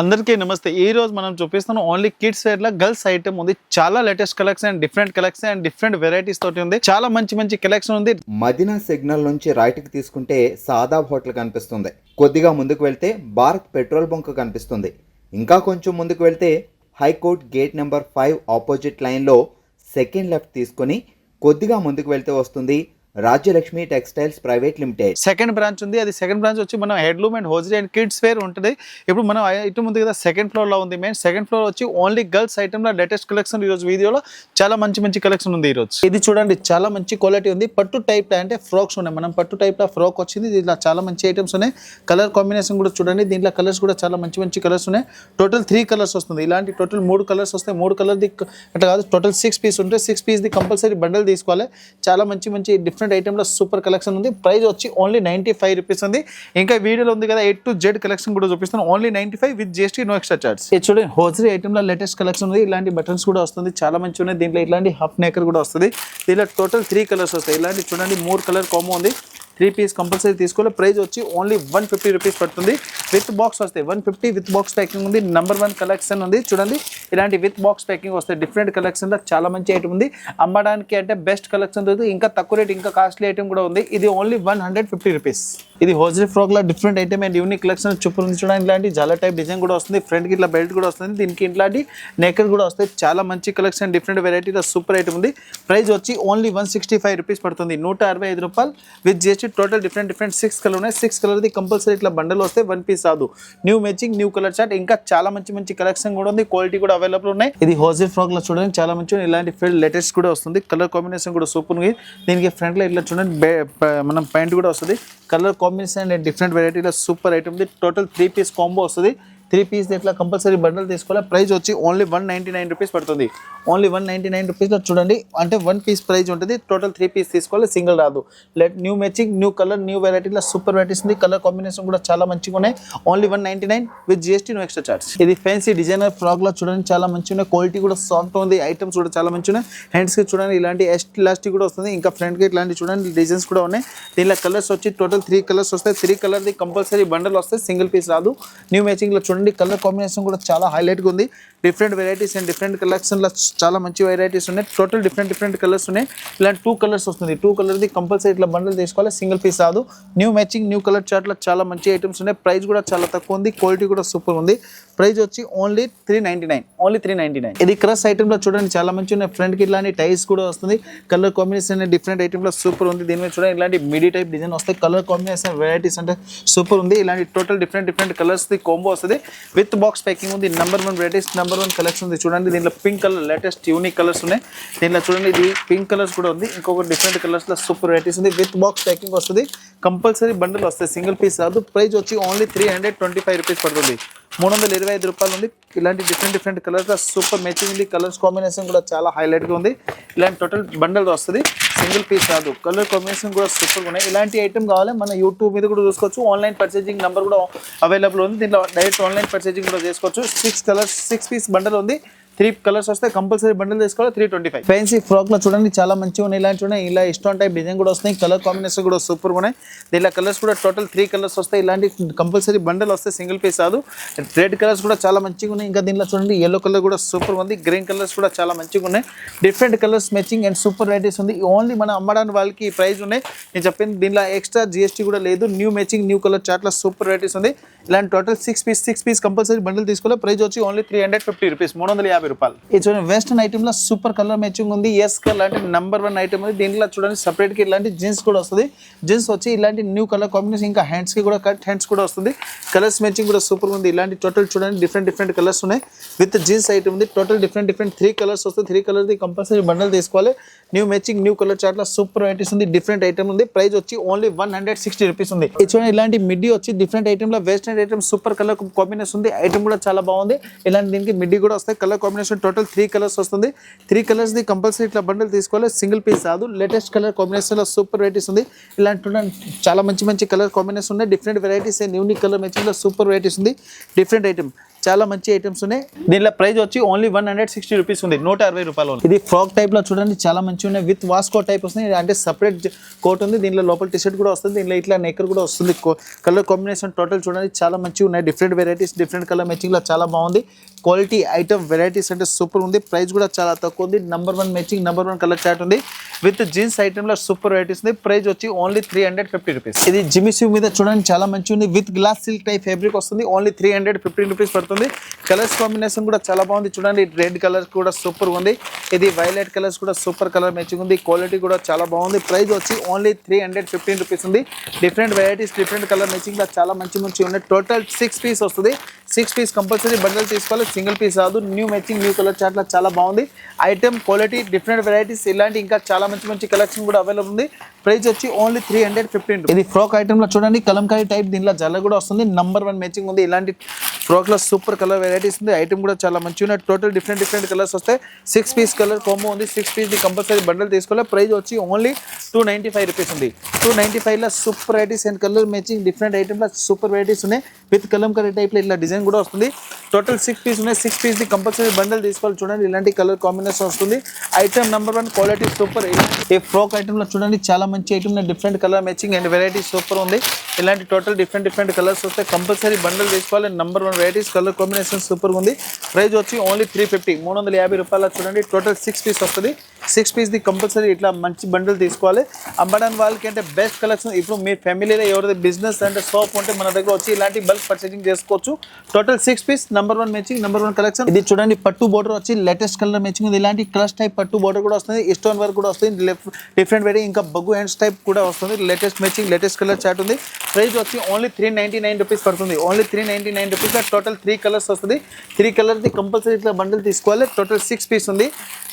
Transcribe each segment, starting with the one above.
అందరికీ నమస్తే. ఈ రోజు మనం చూపిస్తున్నాం ఓన్లీ కిడ్స్ వేర్ లా గర్ల్స్ ఐటమ్ ఉంది. చాలా latest collection and different varieties తోటి ఉంది. చాలా మంచి కలెక్షన్ ఉంది. మదీనా సిగ్నల్ నుంచి రైట్ కి తీసుకుంటే సాదాబ్ హోటల్ కనిపిస్తుంది. కొద్దిగా ముందుకు వెళ్తే భారత్ పెట్రోల్ బంక్ కనిపిస్తుంది. ఇంకా కొంచెం ముందుకు వెళ్తే high court gate number 5 opposite line లో సెకండ్ లెఫ్ట్ తీసుకొని కొద్దిగా ముందుకు వెళ్తే వస్తుంది Rajyalakshmi Textiles Private Limited. Second branch ఉంది. అది సెకండ్ బ్రాంచ్ వచ్చి మనం handloom and hosiery and kids wear ఉంటుంది. ఇప్పుడు మనం ఇటు ముందు కదా సెకండ్ ఫ్లోర్ లో ఉంది. మెయిన్ సెకండ్ ఫ్లోర్ వచ్చి ఓన్లీ గర్ల్స్ ఐటమ్ లో లేటెస్ట్ కలెక్షన్. ఈ రోజు వీడియోలో చాలా మంచి కలెక్షన్ ఉంది. ఈ రోజు ఇది చూడండి, చాలా మంచి క్వాలిటీ ఉంది. పట్టు టైప్ అంటే ఫ్రాక్స్ ఉన్నాయి. మనం పట్టు టైప్ లో ఫ్రాక్ వచ్చింది. దీంట్లో చాలా మంచి ఐటమ్స్ ఉన్నాయి. కలర్ కాంబినేషన్ కూడా చూడండి. దీంట్లో కలర్స్ కూడా చాలా మంచి కలర్స్ ఉన్నాయి. టోటల్ 3 కలర్స్ వస్తుంది. ఇలాంటి టోటల్ 3 కలర్స్ వస్తాయి. 3 కలర్ ది అట్లా కాదు, టోటల్ 6 పీస్ ఉంటాయి. 6 పీస్ ది కంపల్సరీ బండల్ తీసుకోవాలి. చాలా మంచి డిఫరెంట్ ఐటమ్ లో సూపర్ కలెక్షన్ ఉంది. ప్రైస్ వచ్చి ఓన్లీ 95 రూపీస్ ఉంది. ఇంకా వీడియోలో ఉంది కదా A to Z కలెక్షన్ కూడా చూపిస్తాను. Only 95 with GST, no extra charge. ఇది చూడండి, హోజరీ ఐటమ్ లో లేటెస్ట్ కలెక్షన్ ఉంది. ఇలాంటి బటన్స్ కూడా వస్తుంది. చాలా మంచి ఉన్నాయి. దీంట్లో ఇలాంటి హాఫ్ నేకర్ కూడా వస్తుంది. దీంట్లో టోటల్ 3 కలర్స్ వస్తాయి. ఇలాంటి చూడండి 3 కలర్ కాంబో ఉంది. 3 పీస్ కంపల్సరీ తీసుకోవాలి. ప్రైస్ వచ్చి ఓన్లీ 150 రూపీస్ పడుతుంది. విత్ బాక్స్ వస్తాయి. 150 విత్ బాక్స్ ప్యాకింగ్ ఉంది. నెంబర్ 1 కలెక్షన్ ఉంది. చూడండి, ఇలాంటి విత్ బాక్స్ ప్యాకింగ్ వస్తాయి. డిఫరెంట్ కలెక్షన్ లో చాలా మంచి ఐటమ్ ఉంది. అమ్మడానికి అంటే బెస్ట్ కలెక్షన్ దొరుకుతుంది. ఇంకా తక్కువ రేట్, ఇంకా కాస్ట్లీ ఐటమ్ కూడా ఉంది. ఇది ఓన్లీ 150 రూపీస్. ఇది హోజరీ ఫ్రాక్ లో different item and unique collection చూపుతుంది. చూడండి, ఇలాంటి జల టైప్ డిజైన్ కూడా వస్తుంది. ఫ్రంట్ కి ఇట్లా బెల్ట్ కూడా వస్తుంది. దీనికి ఇట్లాంటి నెక్కర్ కూడా వస్తాయి. చాలా మంచి కలెక్షన్, డిఫరెంట్ వెరైటీలో సూపర్ ఐటమ్ ఉంది. ప్రైస్ వచ్చి ఓన్లీ 165 రూపీస్ పడుతుంది. 165 రూపాయలు with GST. Total different 6 colour ఉన్నాయి. 6 కలర్ ది కంపల్సరీ ఇట్లా బండల్ వస్తే 1 పీస్ రాదు. New matching, new colour chart. ఇంకా చాలా మంచి కలెక్షన్ కూడా ఉంది. క్వాలిటీ కూడా అవైలబుల్ ఉన్నాయి. ఇది హోజరీ ఫ్రాక్ లో చూడండి, చాలా మంచి ఇలాంటి ఫీల్డ్ లేటెస్ట్ కూడా వస్తుంది. కలర్ కాంబినేషన్ కూడా సూపర్ ఉంది. దీనికి ఫ్రంట్ లో ఇట్లా చూడండి, మనం ప్యాంట్ కూడా వస్తుంది. కలర్ కాంబినేషన్ అండ్ డిఫరెంట్ వెరైటీలో సూపర్ ఐటమ్ ఉంది. టోటల్ 3 పీస్ కాంబో వస్తుంది. 3 పీస్ ఇట్లా కంపల్సరీ బండల్ తీసుకోవాలి. ప్రైస్ వచ్చి ఓన్లీ 199 రూపీస్ పడుతుంది. ఓన్లీ 199 రూపీస్లో చూడండి, అంటే 1 పీస్ ప్రైస్ ఉంటుంది. టోటల్ 3 పీస్ తీసుకోవాలి, సింగిల్ రాదు. New matching, new colour, new వెరైటీలో సూపర్ వెరైటీస్ ఉంది. కలర్ కాంబినేషన్ కూడా చాలా మంచిగా ఉన్నాయి. Only 199 with GST, no extra charge. ఇది ఫ్యాన్సీ డిజైనర్ ఫ్రాక్ లో చూడండి, చాలా మంచిగా ఉన్నాయి. క్వాలిటీ కూడా సాఫ్ట్ ఉంది. ఐటమ్స్ కూడా చాలా మంచిగా ఉన్నాయి. హ్యాండ్స్ కి చూడండి, ఇలాంటి ఎలాస్టిక్ కూడా వస్తుంది. ఇంకా ఫ్రంట్ కి ఇలాంటి చూడండి డిజైన్స్ కూడా ఉన్నాయి. దీనిలో కలర్స్ వచ్చి టోటల్ 3 కలర్స్ వస్తాయి. 3 కలర్ ది కంపల్సరీ బండల్ వస్తాయి. సింగిల్ పీస్ రాదు. న్యూ మ్యాచింగ్ లో చూడండి, కలర్ కాంబినేషన్ కూడా చాలా హైలైట్ గా ఉంది. Different varieties and different collection లో చాలా మంచి వెరైటీస్ ఉన్నాయి. టోటల్ డిఫరెంట్ కలర్స్ ఉన్నాయి. ఇలాంటి 2 కలర్స్ వస్తుంది. 2 కలర్ ది కంపల్సరీ ఇట్లా బండల్ తీసుకోవాలి. సింగిల్ పీస్ రాదు. New matching, new colour chart లో చాలా మంచి ఐటమ్స్ ఉన్నాయి. ప్రైస్ కూడా చాలా తక్కువ ఉంది. క్వాలిటీ కూడా సూపర్ ఉంది. ప్రైస్ వచ్చి ఓన్లీ 399. ఓన్లీ 399. ఇది క్రష్ ఐటమ్ లో చూడండి, చాలా మంచి ఉన్నాయి. ఫ్రంట్ కి ఇలాంటి టైస్ కూడా వస్తుంది. కలర్ కాంబినేషన్ డిఫరెంట్ ఐటమ్ లో సూపర్ ఉంది. దీని మీద చూడండి, ఇలాంటి మిడీ టైప్ డిజైన్ వస్తాయి. కలర్ కాంబినేషన్ వెరైటీస్ అంటే సూపర్ ఉంది. ఇలాంటి total different colours the combo వస్తుంది. విత్ బాక్స్ ప్యాకింగ్ ఉంది. నెంబర్ 1 వెరైటీస్, నెంబర్ 1 కలెక్షన్ ఉంది. చూడండి, దీంట్లో pink colour latest unique colours ఉన్నాయి. దీంట్లో చూడండి, ఇది పింక్ కలర్స్ కూడా ఉంది. ఇంకొక డిఫరెంట్ కలర్స్ లో సూపర్ వెరైటీస్ ఉంది. విత్ బాక్స్ ప్యాకింగ్ వస్తుంది. కంపల్సరీ బండిల్ వస్తాయి. సింగిల్ పీస్ రాదు. ప్రైస్ వచ్చి ఓన్లీ 325 రూపీస్ పడుతుంది. 325 రూపాయలు ఉంది. ఇలాంటి డిఫరెంట్ కలర్స్ లో సూపర్ మ్యాచింగ్ ఉంది. కలర్స్ కాంబినేషన్ కూడా చాలా హైలైట్ గా ఉంది. ఇలాంటి టోటల్ బండల్ వస్తుంది. సింగిల్ పీస్ రాదు. కలర్ కాంబినేషన్ కూడా సూపర్ ఉన్నాయి. ఇలాంటి ఐటమ్ కావాలి మన యూట్యూబ్ మీద కూడా చూసుకోవచ్చు. ఆన్లైన్ పర్చేజింగ్ నెంబర్ కూడా అవైలబుల్ ఉంది. దీంట్లో డైరెక్ట్ ఆన్లైన్ పర్చేజింగ్ కూడా చేసుకోవచ్చు. 6 కలర్స్, 6 పీస్ బండల్ ఉంది. 3 కలర్స్ వస్తే కంపల్సరీ బండిల్ తీసుకోవాలి. 325. ఫ్యాన్సీ ఫ్రాక్ లో చూడండి, చాలా మంచిగా ఉన్నాయి. ఇలాంటి చూడండి, ఇలా ఇష్టం టైప్ డిజైన్ కూడా వస్తాయి. కలర్ కాంబినేషన్ కూడా సూపర్ ఉన్నాయి. దీనిలో కలర్స్ కూడా టోటల్ 3 కలర్స్ వస్తాయి. ఇలాంటి కంపల్సరీ బండిల్ వస్తే సింగిల్ పీస్ రాదు. రెడ్ కలర్స్ కూడా చాలా మంచిగా ఉన్నాయి. ఇంకా దీనిలో చూడండి, ఎల్లో కలర్ కూడా సూపర్ ఉంది. గ్రీన్ కలర్స్ కూడా చాలా మంచిగా ఉన్నాయి. Different colours matching and super varieties ఉంది. ఓన్లీ మనం అమ్మడానికి వాళ్ళకి ప్రైస్ ఉన్నాయి. నేను చెప్పింది దీనిలో ఎక్స్ట్రా GST కూడా లేదు. New matching, new colour chart లో సూపర్ వెరైటీస్ ఉంది. ఇలాంటి టోటల్ 6 పీస్ కంపల్సరీ బండిల్ తీసుకోవాలి. ప్రైస్ వచ్చి ఓన్లీ 350 రూపీస్, 350 రూపాయలు. ఇది చూడండి, వెస్టర్న్ ఐటమ్ లో సూపర్ కలర్ మ్యాచింగ్ ఉంది. ఎస్ కలర్ అంటే నెంబర్ 1 ఐటమ్ ఉంది. దీంట్లో చూడండి, సపరేట్ కి ఇలాంటి జీన్స్ కూడా వస్తుంది. జీన్స్ వచ్చి ఇలాంటి న్యూ కలర్ కాంబినేషన్. ఇంకా హ్యాండ్స్ కి కూడా కట్ హ్యాండ్స్ కూడా వస్తుంది. కలర్స్ మ్యాచింగ్ కూడా సూపర్ ఉంది. ఇలాంటి టోటల్ చూడండి, డిఫరెంట్ కలర్స్ ఉన్నాయి. విత్ జీన్స్ ఐటమ్ ఉంది. టోటల్ డిఫరెంట్ 3 కలర్స్ వస్తుంది. 3 కలర్ ది కంపల్సరీ బండల్ తీసుకోవాలి. New matching, new colour chart లో సూపర్ వెరైటీస్ ఉంది. డిఫరెంట్ ఐటమ్ ఉంది. ప్రైస్ వచ్చి ఓన్లీ 160 రూపీస్ ఉంది. ఇది చూడండి, ఇలాంటి మిడ్డీ వచ్చి డిఫరెంట్ ఐటమ్ లో western item super colour combination ఉంది. ఐటమ్ కూడా చాలా బాగుంది. ఇలాంటి దీనికి మిడ్డీ కూడా వస్తాయి. కలర్ కాంబినేషన్ టోటల్ 3 కలర్స్ వస్తుంది. 3 కలర్స్ ది కంపల్సరీ ఇట్లా బండిల్ తీసుకోవాలి. సింగిల్ పీస్ రాదు. లేటెస్ట్ కలర్ కాంబినేషన్ లో సూపర్ వెరైటీస్ ఉంది. ఇలాంటి చాలా మంచి కలర్ కాంబినేషన్ ఉన్నాయి. Different varieties and unique colour matching లో సూపర్ వెరైటీస్ ఉంది. డిఫరెంట్ ఐటమ్ చాలా మంచి ఐటమ్స్ ఉన్నాయి. దీనిలో ప్రైస్ వచ్చి ఓన్లీ 160 రూపీస్ ఉంది, 160 రూపాయలు. ఇది ఫ్రాక్ టైప్ లో చూడండి చాలా మంచి ఉన్నాయి. విత్ వాస్కో టైప్ వస్తుంది, అంటే సపరేట్ కోట్ ఉంది. దీనిలో లోపల టీ షర్ట్ కూడా వస్తుంది. దీనిలో ఇట్లా నెక్కర్ కూడా వస్తుంది. కలర్ కాంబినేషన్ టోటల్ చూడండి చాలా మంచిగా ఉన్నాయి. Different varieties, different colour matching లో చాలా బాగుంది. క్వాలిటీ ఐటమ్ వెరైటీస్ అంటే సూపర్ ఉంది. ప్రైస్ కూడా చాలా తక్కువ ఉంది. Number 1 matching, number 1 colour chart ఉంది. విత్ జీన్స్ ఐటమ్ లో సూపర్ వెరైటీస్ ఉంది. ప్రైస్ వచ్చి ఓన్లీ 350 రూపీస్. ఇది జిమిసూ మీద చూడండి చాలా మంచిగా ఉంది. With glass silk type fabric వస్తుంది. ఓన్లీ 315 రూపీస్ పడుతుంది. కలర్స్ కాంబినేషన్ కూడా చాలా బాగుంది. చూడండి రెడ్ కలర్ కూడా సూపర్ ఉంది. ఇది వైలెట్ కలర్స్ కూడా సూపర్ కలర్ మ్యాచింగ్ ఉంది. క్వాలిటీ కూడా చాలా బాగుంది. ప్రైస్ వచ్చి ఓన్లీ 315 రూపీస్ ఉంది. Different varieties, different colour matching లో చాలా మంచి ఉన్నాయి. టోటల్ 6 పీస్ వస్తుంది. 6 పీస్ కంపల్సరీ బండల్ తీసుకోవాలి, సింగిల్ పీస్ రాదు. New matching, new colour chart లో చాలా బాగుంది. ఐటమ్ క్వాలిటీ, డిఫరెంట్ వెరైటీస్, ఇలాంటి ఇంకా చాలా మంచి కలెక్షన్ కూడా అవైలబుల్ ఉంది. ప్రైస్ వచ్చి ఓన్లీ 315. ఇది ఫ్రాక్ ఐటమ్ లో చూడండి కలంకారీ టైప్, దీనిలో జల్ల కూడా వస్తుంది. నెంబర్ 1 మ్యాచింగ్ ఉంది. ఇలాంటి ఫ్రాక్ లో సూపర్ కలర్ వెరైటీస్ ఉంది. ఐటమ్ కూడా చాలా మంచిగా ఉన్నాయి. టోటల్ డిఫరెంట్ కలర్స్ వస్తాయి. 6 పీస్ కలర్ కాంబో ఉంది. 6 పీస్ ది కంపల్సరీ బండల్ తీసుకోవాలి. ప్రైస్ వచ్చి ఓన్లీ 295 రూపీస్ ఉంది. 295 లో super varieties and colour matching different item లో సూపర్ వెరైటీస్ ఉన్నాయి. విత్ కలంకారీ టైప్ లో ఇట్లా డిజైన్ కూడా వస్తుంది. టోటల్ 6 పీస్ ఉన్నాయి. 6 పీస్ ది కంపల్సరీ బండల్ తీసుకోవాలి. చూడండి ఇలాంటి కలర్ కాంబినేషన్ వస్తుంది. Item number 1 quality super. ఈ ఫ్రాక్ ఐటమ్ లో చూడండి చాలా మంచి item, different colour matching and variety super ఉంది. ఇలాంటి టోటల్ డిఫరెంట్ కలర్స్ వస్తాయి. కంపల్సరీ బండల్ తీసుకోవాలి. Number 1 varieties, colour combination super ఉంది. ప్రైస్ వచ్చి ఓన్లీ 350, 350 రూపాయలు. చూడండి టోటల్ 6 పీస్ వస్తుంది. 6 పీస్ ది కంపల్సరీ ఇట్లా మంచి బండల్ తీసుకోవాలి. అమ్మడానికి వాళ్ళకి అంటే బెస్ట్ కలెక్షన్. ఇప్పుడు మీ ఫ్యామిలీలో ఎవరిది బిజినెస్ అంటే షాప్ ఉంటే మన దగ్గర వచ్చి ఇలాంటి బల్క్ పర్చేసింగ్ చేసుకోవచ్చు. Total 6 piece, number 1 matching, number 1 collection. ఇది చూడండి పట్టు బోర్డర్ వచ్చి లేటెస్ట్ కలర్ మ్యాచింగ్ ఉంది. ఇలాంటి క్రష్ టైప్ పట్టు బోర్డర్ కూడా వస్తుంది. స్టోన్ వర్క్ కూడా వస్తుంది. డిఫరెంట్ వెరైటీ, ఇంకా బగ్గు హ్యాండ్స్ టైప్ కూడా వస్తుంది. Latest matching, latest colour chart ఉంది. ప్రైస్ వచ్చి ఓన్లీ 399 రూపీస్ పడుతుంది. Only 399 rupees. టోటల్ 3 కలర్స్ వస్తుంది. 3 కలర్ ది కంపల్సరీ ఇట్లా బండల్ తీసుకోవాలి. టోటల్ 6 పీస్ ఉంది.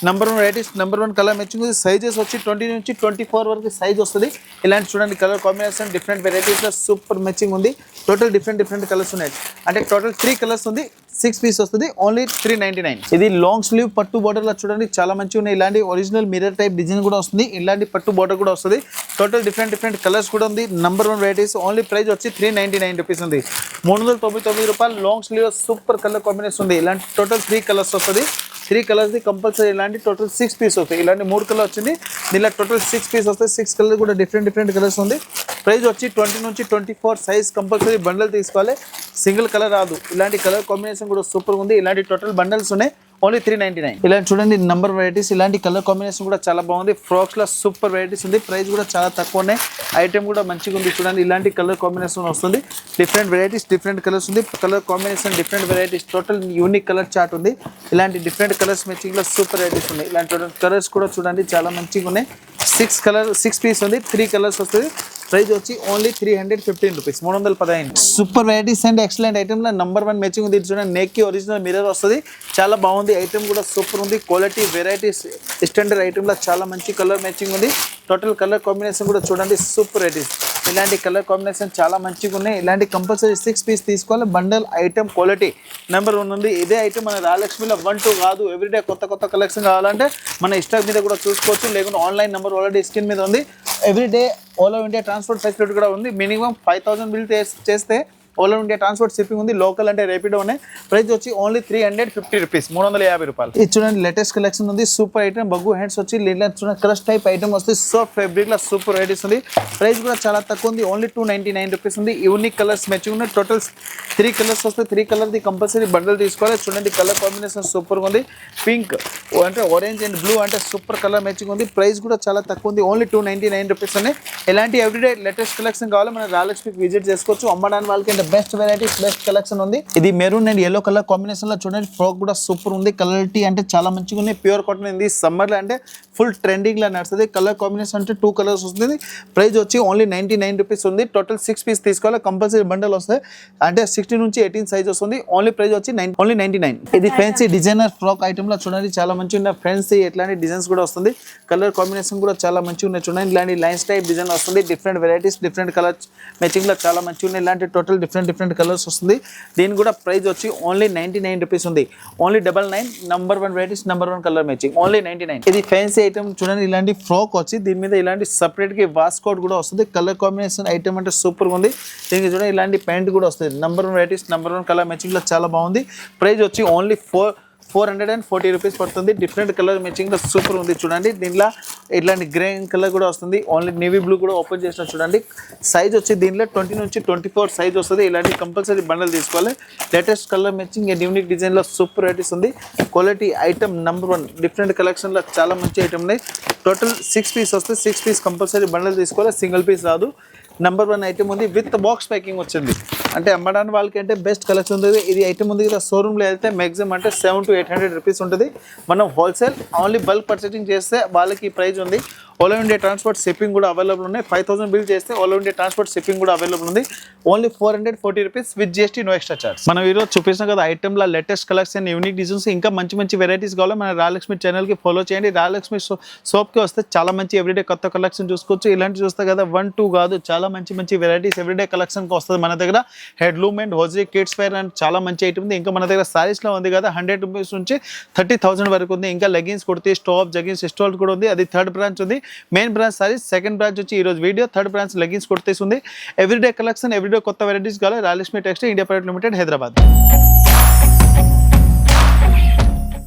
Number 1 varieties, number 1 colour matching ఉంది. సైజెస్ వచ్చి 20 నుంచి 24 వరకు సైజ్ వస్తుంది. ఇలాంటి చూడండి కలర్ కాంబినేషన్ డిఫరెంట్ వెరైటీస్ లో సూపర్ మ్యాచింగ్ ఉంది. టోటల్ డిఫరెంట్ కలర్స్ ఉన్నాయి. అంటే టోటల్ 3 కలర్స్ ఉంది. 6 పీస్ వస్తుంది. ఓన్లీ 399. ఇది లాంగ్ స్లీవ్ పట్టు బోర్డర్ లో చూడండి చాలా మంచిగా ఉన్నాయి. ఇలాంటి ఒరిజినల్ మిర్రర్ టైప్ డిజైన్ కూడా వస్తుంది. ఇలాంటి పట్టు బోర్డర్ కూడా వస్తుంది. టోటల్ డిఫరెంట్ కలర్స్ కూడా ఉంది. Number 1 varieties. ఓన్లీ ప్రైస్ వచ్చి 399 రూపీస్ ఉంది. 399 రూపాయలు. Long slew super colour combination ఉంది. ఇలాంటి టోటల్ 3 కలర్స్ వస్తుంది. 3 కలర్స్ ది కంపల్సరీ. ఇలాంటి టోటల్ 6 పీస్ వస్తాయి. ఇలాంటి 3 కలర్ వచ్చింది. దీనిలో టోటల్ 6 పీస్ వస్తాయి. 6 కలర్ కూడా డిఫరెంట్ కలర్స్ ఉంది. ప్రైస్ వచ్చి 20 నుంచి 24 సైజ్ కంపల్సరీ బండల్ తీసుకోవాలి. సింగిల్ కలర్ రాదు. ఇలాంటి కలర్ కాంబినేషన్ కూడా సూపర్ ఉంది. ఇలాంటి టోటల్ బండల్స్ ఉన్నాయి. ఓన్లీ 399. ఇలాంటి చూడండి నెంబర్ వెరైటీస్. ఇలాంటి కలర్ కాంబినేషన్ కూడా చాలా బాగుంది. ఫ్రాక్స్ లో సూపర్ వెరైటీస్ ఉంది. ప్రైస్ కూడా చాలా తక్కువ ఉన్నాయి. ఐటమ్ కూడా మంచిగా ఉంది. చూడండి ఇలాంటి కలర్ కాంబినేషన్ వస్తుంది. డిఫరెంట్ వెరైటీస్, డిఫరెంట్ కలర్స్ ఉంది. Colour combination different varieties. Total unique colour chart ఉంది. ఇలాంటి డిఫరెంట్ కలర్స్ మ్యాచింగ్ లో సూపర్ వెరైటీస్ ఉన్నాయి. ఇలాంటి కలర్స్ కూడా చూడండి చాలా మంచిగా ఉన్నాయి. 6 పీస్ ఉంది. 3 కలర్స్ వస్తుంది. ప్రైస్ వచ్చి only 315 rupees, 315. Super varieties and excellent item లో నెంబర్ 1 మ్యాచింగ్ ఉంది. చూడండి నెక్ కి ఒరిజినల్ మిర్రర్ వస్తుంది. చాలా బాగుంది. ఐటమ్ కూడా సూపర్ ఉంది. క్వాలిటీ, వెరైటీస్, స్టాండర్డ్ ఐటమ్ లో చాలా మంచి కలర్ మ్యాచింగ్ ఉంది. టోటల్ కలర్ కాంబినేషన్ కూడా చూడండి సూపర్ వెరైటీస్. ఇలాంటి కలర్ కాంబినేషన్ చాలా మంచిగా ఉన్నాయి. ఇలాంటి కంపల్సరీ 6 పీస్ తీసుకోవాలి. బండల్ ఐటమ్ క్వాలిటీ నెంబర్ 1 ఉంది. ఇదే ఐటమ్ మన రాలక్ష్మిలో 1, 2 కాదు. ఎవ్రీడే కొత్త కలెక్షన్ కావాలంటే మన ఇన్స్టా మీద కూడా చూసుకోవచ్చు. లేకుంటే ఆన్లైన్ నెంబర్ ఆల్రెడీ స్క్రీన్ మీద ఉంది. Everyday all over India transport facility కూడా ఉంది. మినిమం 5000 బిల్ చేస్తే all over India transport shipping ఉంది. లోకల్ అంటే రేపిడో ఉన్నాయి. ప్రైస్ వచ్చి ఓన్లీ 350 రూపీస్, 350 రూపాయలు. ఇది చూడండి లేటెస్ట్ కలెక్షన్ ఉంది. సూపర్ ఐటమ్ బగ్గు హ్యాండ్స్ వచ్చి చూడండి క్రష్ టైప్ ఐటమ్ వస్తుంది. సాఫ్ట్ ఫ్యాబ్రిక్ లో సూపర్ వెరైటీస్ ఉంది. ప్రైస్ కూడా చాలా తక్కువ ఉంది. ఓన్లీ 299 రూపీస్ ఉంది. యూనిక్ కలర్స్ మ్యాచింగ్ ఉన్నాయి. టోటల్ 3 కలర్స్ వస్తాయి. 3 కలర్ ది కంపల్సరీ బండల్ తీసుకోవాలి. చూడండి కలర్ కాంబినేషన్ సూపర్ ఉంది. పింక్ అంటే ఆరెంజ్ అండ్ బ్లూ అంటే సూపర్ కలర్ మ్యాచింగ్ ఉంది. ప్రైస్ కూడా చాలా తక్కువ ఉంది. ఓన్లీ 299 రూపీస్ ఉన్నాయి. ఇలాంటి ఎవ్రీడే లేటెస్ట్ కలెక్షన్ కావాలి మన రాలక్ష్మికి విజిట్ చేసుకోవచ్చు. అమ్మడానికి వాళ్ళకి అంటే బెస్ట్ వెరైటీస్, బెస్ట్ కలెక్షన్ ఉంది. ఇది maroon and yellow colour combination లో చూడండి ఫ్రాక్ కూడా సూపర్ ఉంది. కలర్టీ అంటే చాలా మంచిగా ఉంది. ప్యూర్ కాటన్ ఉంది. సమ్మర్ లో అంటే ఫుల్ ట్రెండింగ్ లా నడుస్తుంది. కలర్ కాంబినేషన్ అంటే 2 కలర్స్ వస్తుంది. ప్రైస్ వచ్చి ఓన్లీ 99 రూపీస్ ఉంది. టోటల్ 6 పీస్ తీసుకోవాలి. కంపల్సరీ బండల్ వస్తాయి. అంటే 16 నుంచి 18 సైజ్ వస్తుంది. ఓన్లీ ప్రైస్ వచ్చి ఓన్లీ 99. ఇది ఫ్యాన్సీ డిజైనర్ ఫ్రాక్ ఐటమ్ లో చూడండి చాలా మంచిగా ఉన్న ఫ్యాన్సీ ఎట్లాంటి డిజైన్స్ కూడా వస్తుంది. కలర్ కాంబినేషన్ కూడా చాలా మంచిగా ఉన్నాయి. చూడండి ఇలాంటి లైన్స్ టైప్ డిజైన్ వస్తుంది. Different varieties, different colour matching లో చాలా మంచిగా ఉన్నాయి. ఇలాంటి టోటల్ డిఫరెంట్ కలర్స్ వస్తుంది. దీని కూడా ప్రైస్ వచ్చి ఓన్లీ 99 రూపీస్ ఉంది. Only 99 number 1 varieties number 1 colour matching only 99. ఇది ఫ్యాన్సీ ఐటమ్ చూడండి, ఇలాంటి ఫ్రాక్ వచ్చి దీని మీద ఇలాంటి సపరేట్ గా వాస్కోట్ కూడా వస్తుంది. కలర్ కాంబినేషన్ ఐటమ్ అంటే సూపర్ ఉంది. దీనికి చూడండి ఇలాంటి ప్యాంట్ కూడా వస్తుంది. Number 1 varieties number 1 colour matching లో చాలా బాగుంది. ప్రైస్ వచ్చి ఓన్లీ 440 రూపీస్ పడుతుంది. డిఫరెంట్ కలర్ మ్యాచింగ్ లో సూపర్ ఉంది. చూడండి దీనిలో ఇట్లాంటి గ్రీన్ కలర్ కూడా వస్తుంది. ఓన్లీ నేవీ బ్లూ కూడా ఓపెన్ చేసిన చూడండి. సైజ్ వచ్చి దీనిలో 20 నుంచి 24 సైజ్ వస్తుంది. ఇలాంటి కంపల్సరీ బండల్ తీసుకోవాలి. Latest colour matching and unique design లో సూపర్ వెరైటీస్ ఉంది. Quality item number 1 different collection లో చాలా మంచి ఐటమ్ ఉన్నాయి. టోటల్ 6 పీస్ వస్తుంది. 6 పీస్ కంపల్సరీ బండల్ తీసుకోవాలి, సింగిల్ పీస్ రాదు. నంబర్ 1 ఐటమ్ ఉంది విత్ బాక్స్ ప్యాకింగ్ వచ్చింది. అంటే అమ్మడానికి వాళ్ళకి అంటే బెస్ట్ కలెక్షన్ ఉంటుంది. ఇది ఐటమ్ ఉంది కదా, షోరూమ్లో వెళ్తే మ్యాక్సిమం అంటే 700 to 800 రూపీస్ ఉంటుంది. మనం హోల్సేల్ ఓన్లీ బల్క్ పర్చేసింగ్ చేస్తే వాళ్ళకి ఈ ప్రైస్ ఉంది. ఆల్ ఇండియా ట్రాన్స్పోర్ట్ షిప్పింగ్ కూడా అవైలబుల్ ఉన్నాయి. 5000 బిల్ చేస్తే ఆల్ ఇండియా ట్రాన్స్పోర్ట్ షిప్పింగ్ కూడా అవైలబుల్ ఉంది. Only 440 rupees with GST, no extra charge. మనం ఈరోజు చూపించిన కదా ఐటమ్ల లేటెస్ట్ కలెక్షన్, యూనిక్ డిజైన్స్, ఇంకా మంచి వెరైటీస్ కావాలి మన రాయలక్ష్మి ఛానల్కి ఫాలో చేయండి. రాయలక్ష్మి షాప్కి వస్తే చాలా మంచి ఎవ్రీడే కొత్త కలెక్షన్ చూసుకోవచ్చు. ఇలాంటి చూస్తే కదా 1, 2 కాదు, చాలా మంచి వెరైటీస్ ఎవ్రీడే కలెక్షన్కి వస్తుంది మన దగ్గర. Handloom and hosiery kids wear and చాలా మంచి ఐటమ్ ఉంది. ఇంకా మన దగ్గర సారీస్లో ఉంది కదా 100 రూపీస్ నుంచి 30,000 వరకు ఉంది. ఇంకా లెగిన్స్ కుర్తీ, టాప్, జగిన్స్, స్టోల్ కూడా ఉంది. అది 3rd బ్రాంచ్ ఉంది. Main branch saris, 2nd branch వచ్చి ఈరోజు video, 3rd branch leggings kurtis ఉంది. ఎవ్రీడే కలెక్షన్, ఎవ్రీడే కొత్త వెరైటీస్ కావాలి. Rayalakshmi textile India private limited, Hyderabad.